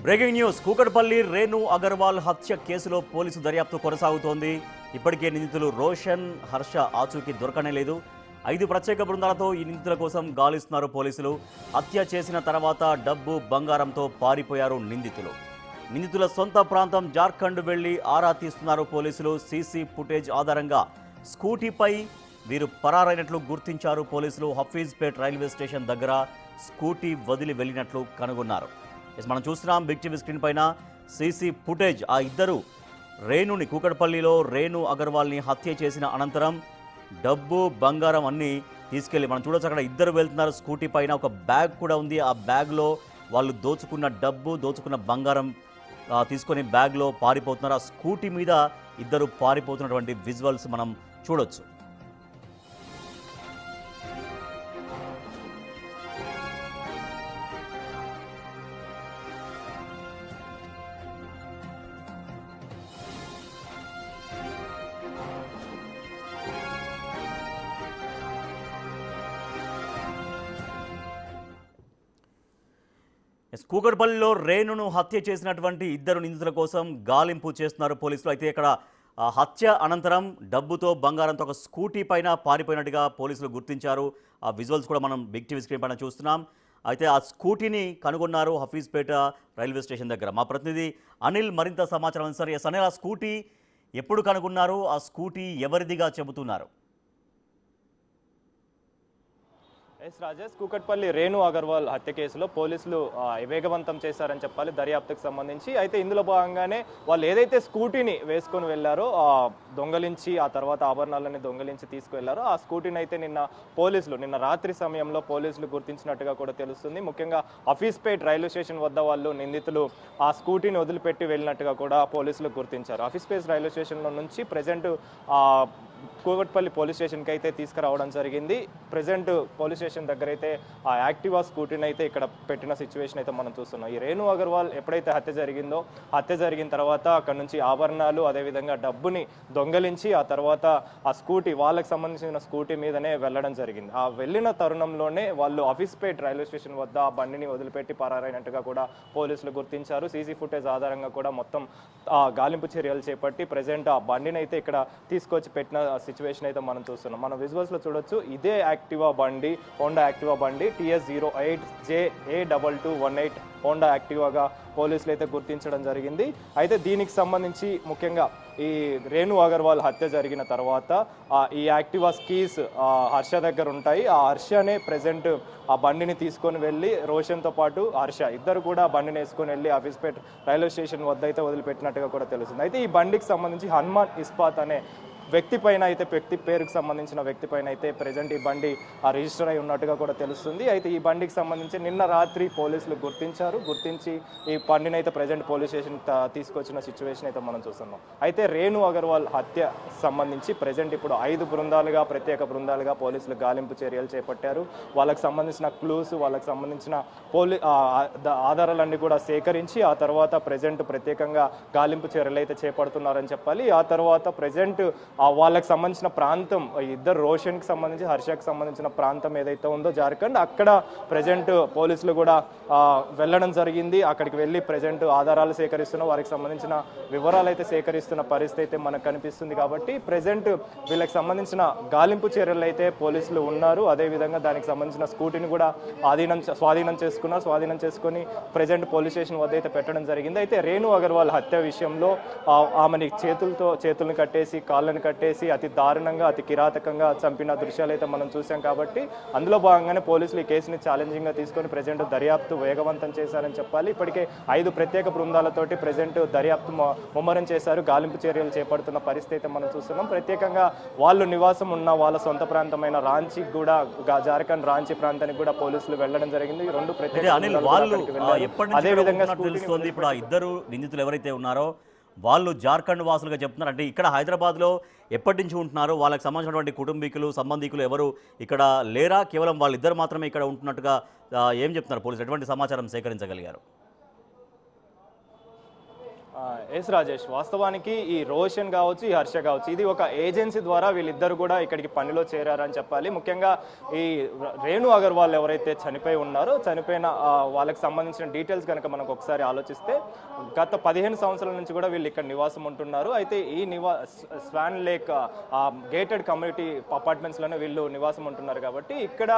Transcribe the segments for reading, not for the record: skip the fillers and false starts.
Breaking news. Kukatpally Renu Agarwal హత్య కేసులో police దర్యాప్తు కొనసాగుతోంది. ఇప్పటికే నిందితులు రోషన్, హర్ష ఆచూకీ దొరకనే లేదు. 5 ప్రత్యేక బృందాలతో ఈ నిందితుల కోసం గాలిస్తున్నారు పోలీసులు. హత్య చేసిన తర్వాత డబ్బు, బంగారంతో పారిపోయారు నిందితులు. నిందితుల సొంత ప్రాంతం జార్ఖండ్ వెళ్లి ఆరా తీస్తున్నారు పోలీసులు. సీసీ ఫుటేజ్ ఆధారంగా స్కూటీపై వీరు పరారైనట్లు గుర్తించారు పోలీసులు. హఫీజ్పేట్ రైల్వే స్టేషన్ దగ్గర స్కూటీ వదిలి వెళ్ళినట్లు కనుగొన్నారు. మనం చూస్తున్నాం బిగ్ టీవీ స్క్రీన్ పైన సీసీ ఫుటేజ్. ఆ ఇద్దరు రేణుని, కూకట్పల్లిలో రేణు అగర్వాల్ని హత్య చేసిన అనంతరం డబ్బు, బంగారం అన్నీ తీసుకెళ్ళి మనం చూడొచ్చు. అక్కడ ఇద్దరు వెళ్తున్నారు స్కూటీ పైన. ఒక బ్యాగ్ కూడా ఉంది. ఆ బ్యాగ్లో వాళ్ళు దోచుకున్న డబ్బు, దోచుకున్న బంగారం తీసుకొని బ్యాగ్లో పారిపోతున్నారు. ఆ స్కూటీ మీద ఇద్దరు పారిపోతున్నటువంటి విజువల్స్ మనం చూడొచ్చు. కూకట్పల్లిలో రేణును హత్య చేసినటువంటి ఇద్దరు నిందితుల కోసం గాలింపు చేస్తున్నారు పోలీసులు. అయితే ఇక్కడ హత్య అనంతరం డబ్బుతో, బంగారంతో ఒక స్కూటీ పైన పారిపోయినట్టుగా పోలీసులు గుర్తించారు. ఆ విజువల్స్ కూడా మనం బిగ్ టీవీ స్క్రీన్ పైన చూస్తున్నాం. అయితే ఆ స్కూటీని కనుగొన్నారు హఫీజ్పేట రైల్వే స్టేషన్ దగ్గర. మా ప్రతినిధి అనిల్ మరింత సమాచారం అందిస్తారు. అనిల్, ఆ స్కూటీ ఎప్పుడు కనుగొన్నారు? ఆ స్కూటీ ఎవరిదిగా చెబుతున్నారు? రాజేష్, కూకట్పల్లి రేణు అగర్వాల్ హత్య కేసులో పోలీసులు వేగవంతం చేశారని చెప్పాలి దర్యాప్తుకు సంబంధించి. అయితే ఇందులో భాగంగానే వాళ్ళు ఏదైతే స్కూటీని వేసుకొని వెళ్లారో, దొంగలించి ఆ తర్వాత ఆభరణాలని దొంగలించి తీసుకువెళ్లారో, ఆ స్కూటీని అయితే నిన్న రాత్రి సమయంలో పోలీసులు గుర్తించినట్టుగా కూడా తెలుస్తుంది. ముఖ్యంగా హఫీజ్పేట్ రైల్వే స్టేషన్ వద్ద వాళ్ళు నిందితులు ఆ స్కూటీని వదిలిపెట్టి వెళ్ళినట్టుగా కూడా పోలీసులు గుర్తించారు. హఫీజ్పేట్ రైల్వే స్టేషన్లో నుంచి ప్రజెంట్ కూకట్పల్లి పోలీస్ స్టేషన్కి అయితే తీసుకురావడం జరిగింది. ప్రజెంట్ పోలీస్ స్టేషన్ దగ్గర అయితే ఆ యాక్టివా స్కూటీని అయితే ఇక్కడ పెట్టిన సిచ్యువేషన్ అయితే మనం చూస్తున్నాం. ఈ రేణు అగర్వాల్ ఎప్పుడైతే హత్య జరిగిన తర్వాత అక్కడ నుంచి ఆభరణాలు, అదేవిధంగా డబ్బుని దొంగలించి ఆ తర్వాత ఆ స్కూటీ, వాళ్ళకి సంబంధించిన స్కూటీ మీదనే వెళ్ళడం జరిగింది. ఆ వెళ్ళిన తరుణంలోనే వాళ్ళు హఫీజ్పేట్ రైల్వే స్టేషన్ వద్ద ఆ బండిని వదిలిపెట్టి పరారైనట్టుగా కూడా పోలీసులు గుర్తించారు. సీసీ ఫుటేజ్ ఆధారంగా కూడా మొత్తం గాలింపు చర్యలు చేపట్టి ప్రజెంట్ ఆ బండిని అయితే ఇక్కడ తీసుకొచ్చి పెట్టిన సిచ్యువేషన్ అయితే మనం చూస్తున్నాం. మనం విజువల్స్ లో చూడొచ్చు. ఇదే యాక్టివా బండి, హోండా యాక్టివా బండి TS08JA2218 హోండా యాక్టివాగా పోలీసులు అయితే గుర్తించడం జరిగింది. అయితే దీనికి సంబంధించి ముఖ్యంగా ఈ రేణు అగర్వాల్ హత్య జరిగిన తర్వాత ఈ యాక్టివా కీస్ హర్ష దగ్గర ఉంటాయి. ఆ హర్షనే ప్రజెంట్ ఆ బండిని తీసుకొని వెళ్ళి రోషన్తో పాటు హర్ష ఇద్దరు కూడా బండిని వేసుకొని వెళ్ళి హఫీజ్పేట్ రైల్వే స్టేషన్ వద్ద అయితే వదిలిపెట్టినట్టుగా కూడా తెలుస్తుంది. అయితే ఈ బండికి సంబంధించి హనుమాన్ ఇస్పాత్ అనే వ్యక్తి పేరుకు సంబంధించిన వ్యక్తి పైన అయితే ప్రజెంట్ ఈ బండి రిజిస్టర్ అయి ఉన్నట్టుగా కూడా తెలుస్తుంది. అయితే ఈ బండికి సంబంధించి నిన్న రాత్రి పోలీసులు గుర్తించి ఈ బండిని అయితే ప్రజెంట్ పోలీస్ స్టేషన్ తీసుకొచ్చిన సిచ్యువేషన్ అయితే మనం చూస్తున్నాం. అయితే రేణు అగర్వాల్ హత్య సంబంధించి ప్రజెంట్ ఇప్పుడు 5 ప్రత్యేక బృందాలుగా పోలీసులు గాలింపు చర్యలు చేపట్టారు. వాళ్ళకి సంబంధించిన క్లూస్, వాళ్ళకి సంబంధించిన ఆధారాలన్నీ కూడా సేకరించి ఆ తర్వాత ప్రజెంట్ ప్రత్యేకంగా గాలింపు చర్యలు అయితే చేపడుతున్నారని చెప్పాలి. ఆ తర్వాత ప్రజెంట్ వాళ్ళకి సంబంధించిన ప్రాంతం, ఇద్దరు రోషన్కి సంబంధించి, హర్షకి సంబంధించిన ప్రాంతం ఏదైతే ఉందో జార్ఖండ్, అక్కడ ప్రజెంట్ పోలీసులు కూడా వెళ్ళడం జరిగింది. అక్కడికి వెళ్ళి ప్రజెంట్ ఆధారాలు సేకరిస్తున్న, వారికి సంబంధించిన వివరాలు అయితే సేకరిస్తున్న పరిస్థితి అయితే మనకు కనిపిస్తుంది. కాబట్టి ప్రజెంట్ వీళ్ళకి సంబంధించిన గాలింపు చర్యలు అయితే పోలీసులు ఉన్నారు. అదేవిధంగా దానికి సంబంధించిన స్కూటీని కూడా స్వాధీనం చేసుకొని ప్రజెంట్ పోలీస్ స్టేషన్ వద్ద అయితే పెట్టడం జరిగింది. అయితే రేణు అగర్వాల్ హత్య విషయంలో ఆమెని చేతులను కట్టేసి, కాళ్ళని కట్టేసి అతి దారుణంగా, అతి కిరాతకంగా చంపిన దృశ్యాలు అయితే మనం చూసాం. కాబట్టి అందులో భాగంగానే పోలీసులు ఈ కేసుని ఛాలెంజింగ్గా తీసుకొని ప్రజెంట్ దర్యాప్తు వేగవంతం చేశారని చెప్పాలి. ఇప్పటికే 5 ప్రత్యేక బృందాలతోటి ప్రజెంట్ దర్యాప్తు ముమ్మరం చేశారు. గాలింపు చర్యలు చేపడుతున్న పరిస్థితి అయితే మనం చూస్తున్నాం. ప్రత్యేకంగా వాళ్ళు నివాసం ఉన్న వాళ్ళ సొంత ప్రాంతమైన రాంచీకి కూడా, జార్ఖండ్ రాంచీ ప్రాంతానికి కూడా పోలీసులు వెళ్ళడం జరిగింది. 2 ప్రత్యేక అదేవిధంగా తెలుస్తోంది. ఇప్పుడు ఆ ఇద్దరు నిందితులు ఎవరైతే ఉన్నారో వాళ్ళు జార్ఖండ్ వాసులుగా చెప్తున్నారు. అంటే ఇక్కడ హైదరాబాద్లో ఎప్పటి నుంచి ఉంటున్నారు? వాళ్ళకి సంబంధించినటువంటి కుటుంబీకులు, సంబంధికులు ఎవరు ఇక్కడ లేరా? కేవలం వాళ్ళిద్దరు మాత్రమే ఇక్కడ ఉంటున్నట్టుగా ఏం చెప్తున్నారు పోలీసులు? ఎటువంటి సమాచారం సేకరించగలిగారు? ఎస్ రాజేష్, వాస్తవానికి ఈ రోషన్ కావచ్చు, ఈ హర్ష కావచ్చు, ఇది ఒక ఏజెన్సీ ద్వారా వీళ్ళిద్దరు కూడా ఇక్కడికి పనిలో చేరారని చెప్పాలి. ముఖ్యంగా ఈ రేణు అగర్వాల్ ఎవరైతే చనిపోయి ఉన్నారో, చనిపోయిన వాళ్ళకి సంబంధించిన డీటెయిల్స్ కనుక మనకు ఒకసారి ఆలోచిస్తే గత 15 సంవత్సరాల నుంచి కూడా వీళ్ళు ఇక్కడ నివాసం ఉంటున్నారు. అయితే ఈ స్వాన్ లేక్ గేటెడ్ కమ్యూనిటీ అపార్ట్మెంట్స్లోనే వీళ్ళు నివాసం ఉంటున్నారు. కాబట్టి ఇక్కడ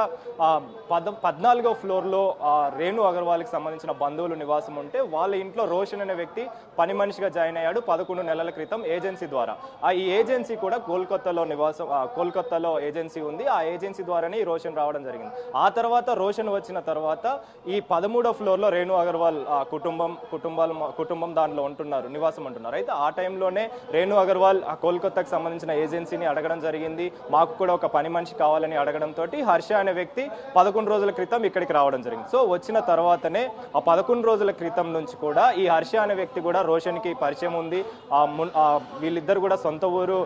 14వ ఫ్లోర్లో రేణు అగర్వాల్కి సంబంధించిన బంధువులు నివాసం ఉంటే వాళ్ళ ఇంట్లో రోషన్ అనే వ్యక్తి పని మనిషిగా జాయిన్ అయ్యాడు 11 నెలల క్రితం ఏజెన్సీ ద్వారా. ఈ ఏజెన్సీ కూడా కోల్కతాలో ఏజెన్సీ ఉంది. ఆ ఏజెన్సీ ద్వారానే ఈ రోషన్ రావడం జరిగింది. ఆ తర్వాత రోషన్ వచ్చిన తర్వాత ఈ 13వ ఫ్లోర్లో రేణు అగర్వాల్ కుటుంబం దానిలో నివాసం ఉంటున్నారు. అయితే ఆ టైంలోనే రేణు అగర్వాల్ కోల్కతాకు సంబంధించిన ఏజెన్సీని అడగడం జరిగింది. మాకు కూడా ఒక పని మనిషి కావాలని అడగడంతో హర్ష అనే వ్యక్తి 11 రోజుల క్రితం ఇక్కడికి రావడం జరిగింది. సో వచ్చిన తర్వాతనే ఆ 11 రోజుల క్రితం నుంచి కూడా ఈ హర్ష అనే వ్యక్తి కూడా రోషన్కి పరిచయం ఉంది. వీళ్ళిద్దరు కూడా సొంత ఊరు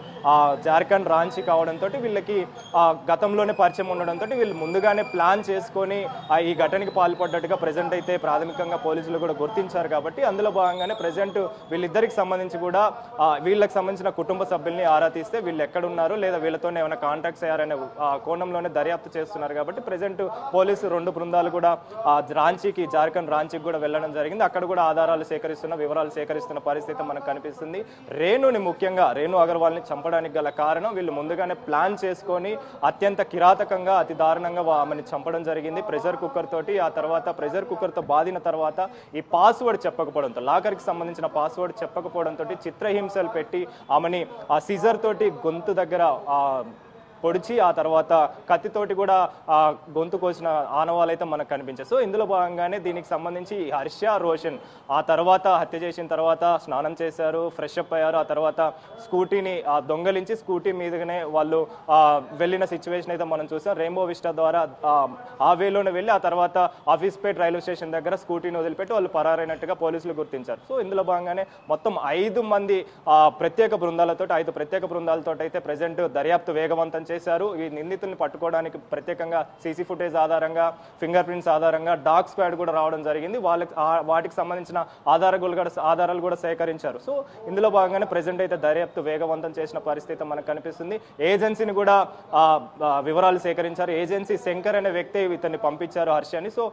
జార్ఖండ్ రాంచీ కావడంతో వీళ్ళకి గతంలోనే పరిచయం ఉండడంతో వీళ్ళు ముందుగానే ప్లాన్ చేసుకొని ఈ ఘటనకి పాల్పడ్డట్టుగా ప్రజెంట్ అయితే ప్రాథమికంగా పోలీసులు కూడా గుర్తించారు. కాబట్టి అందులో భాగంగానే ప్రజెంట్ వీళ్ళిద్దరికి సంబంధించి కూడా వీళ్ళకి సంబంధించిన కుటుంబ సభ్యుల్ని ఆరా తీస్తే వీళ్ళు ఎక్కడున్నారు లేదా వీళ్ళతోనే ఏమైనా కాంటాక్ట్స్ అయ్యారనే కోణంలోనే దర్యాప్తు చేస్తున్నారు. కాబట్టి ప్రజెంట్ పోలీసు 2 బృందాలు కూడా జార్ఖండ్ రాంచీకి కూడా వెళ్ళడం జరిగింది. అక్కడ కూడా ఆధారాలు వివరాలు సేకరిస్తున్న పరిస్థితి మనకు కనిపిస్తుంది. ముఖ్యంగా రేణు అగర్వాల్ని చంపడానికి గల కారణం వీళ్ళు ముందుగానే ప్లాన్ చేసుకొని అత్యంత కిరాతకంగా అతి దారుణంగా ఆమెను చంపడం జరిగింది ప్రెషర్ కుక్కర్ తోటి. ఆ తర్వాత ప్రెషర్ కుక్కర్తో బాధిన తర్వాత ఈ పాస్వర్డ్ చెప్పకపోవడంతో, లాకర్కి సంబంధించిన పాస్వర్డ్ చెప్పకపోవడంతో చిత్రహింసలు పెట్టి ఆమెని ఆ సిజర్ తోటి గొంతు దగ్గర పొడిచి ఆ తర్వాత కత్తితోటి కూడా గొంతు కోసిన ఆనవాళ్ళు అయితే మనకు కనిపించాయి. సో ఇందులో భాగంగానే దీనికి సంబంధించి హర్ష, రోషన్ ఆ తర్వాత హత్య చేసిన తర్వాత స్నానం చేశారు, ఫ్రెష్ అప్ అయ్యారు. ఆ తర్వాత స్కూటీని దొంగలించి స్కూటీ మీదనే వాళ్ళు వెళ్ళిన సిచ్యువేషన్ అయితే మనం చూసాం. రెయిన్బో విస్టా ద్వారా ఆ వేలోనే వెళ్ళి ఆ తర్వాత ఆఫీస్పేట్ రైల్వే స్టేషన్ దగ్గర స్కూటీని వదిలిపెట్టి వాళ్ళు పరారైనట్టుగా పోలీసులు గుర్తించారు. సో ఇందులో భాగంగానే మొత్తం 5 మంది ప్రత్యేక బృందాలతో అయితే ప్రజెంట్ దర్యాప్తు వేగవంతం చేశారు. ఈ నిందితుల్ని పట్టుకోవడానికి ప్రత్యేకంగా సీసీ ఫుటేజ్ ఆధారంగా, ఫింగర్ ప్రింట్స్ ఆధారంగా డాగ్ స్క్వాడ్ కూడా రావడం జరిగింది. వాటికి సంబంధించిన ఆధారాలు కూడా సేకరించారు. సో ఇందులో భాగంగానే ప్రజెంట్ అయితే దర్యాప్తు వేగవంతం చేసిన పరిస్థితి మనకు కనిపిస్తుంది. ఏజెన్సీని కూడా వివరాలు సేకరించారు. ఏజెన్సీ శంకర్ అనే వ్యక్తి ఇతన్ని పంపించారు హర్షని. సో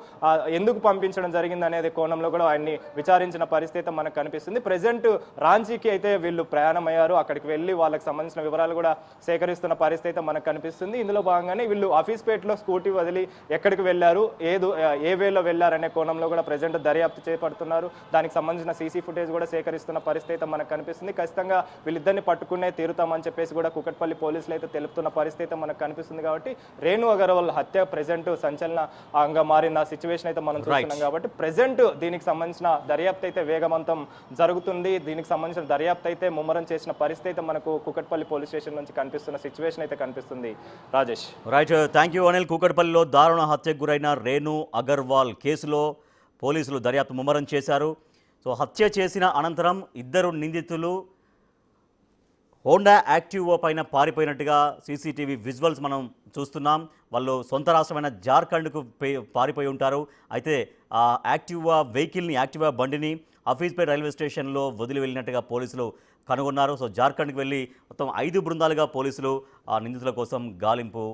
ఎందుకు పంపించడం జరిగింది అనేది కోణంలో కూడా ఆయన్ని విచారించిన పరిస్థితి మనకు కనిపిస్తుంది. ప్రజెంట్ రాంచీకి అయితే వీళ్ళు ప్రయాణం అయ్యారు. అక్కడికి వెళ్ళి వాళ్ళకి సంబంధించిన వివరాలు కూడా సేకరిస్తున్న పరిస్థితి మనకు కనిపిస్తుంది. ఇందులో భాగంగానే వీళ్ళు ఆఫీస్పేట్లో స్కూటీ వదిలి ఎక్కడికి వెళ్ళారు, ఏ వేలో వెళ్ళారనే కోణంలో కూడా ప్రజెంట్ దర్యాప్తు చేపడుతున్నారు. దానికి సంబంధించిన సీసీ ఫుటేజ్ కూడా సేకరిస్తున్న పరిస్థితి మనకు కనిపిస్తుంది. ఖచ్చితంగా వీళ్ళిద్దరిని పట్టుకునే తీరుతామని చెప్పేసి కూడా కుకట్పల్లి పోలీసులు అయితే తెలుపుతున్న పరిస్థితి మనకు కనిపిస్తుంది. కాబట్టి రేణు అగర్వాల్ హత్య ప్రజెంట్ సంచలనంగా మారిన సిచ్యువేషన్ అయితే మనం చూస్తున్నాం. కాబట్టి ప్రజెంట్ దీనికి సంబంధించిన దర్యాప్తు అయితే వేగవంతం జరుగుతుంది. దీనికి సంబంధించిన దర్యాప్తు అయితే ముమ్మరం చేసిన పరిస్థితి మనకు కుకట్పల్లి పోలీస్ స్టేషన్ నుంచి కనిపిస్తున్న సిచ్యువేషన్ అయితే కనిపిస్తుంది. Rajesh, right, thank you Anil. కూకట్పల్లిలో దారుణ హత్యకు గురైన రేణు అగర్వాల్ కేసులో పోలీసులు దర్యాప్తు ముమ్మరం చేశారు. సో హత్య చేసిన అనంతరం 2 నిందితులు హోండా యాక్టివా పైన పారిపోయినట్టుగా సీసీటీవీ విజువల్స్ మనం చూస్తున్నాం. వాళ్ళు సొంత రాష్ట్రమైన జార్ఖండ్కు పారిపోయి ఉంటారు. అయితే ఆ యాక్టివా బండిని హఫీజ్పేట్ రైల్వే స్టేషన్లో వదిలి వెళ్ళినట్టుగా పోలీసులు కనుగొన్నారు. సో జార్ఖండ్కి వెళ్ళి మొత్తం 5 బృందాలుగా పోలీసులు ఆ నిందితుల కోసం గాలింపు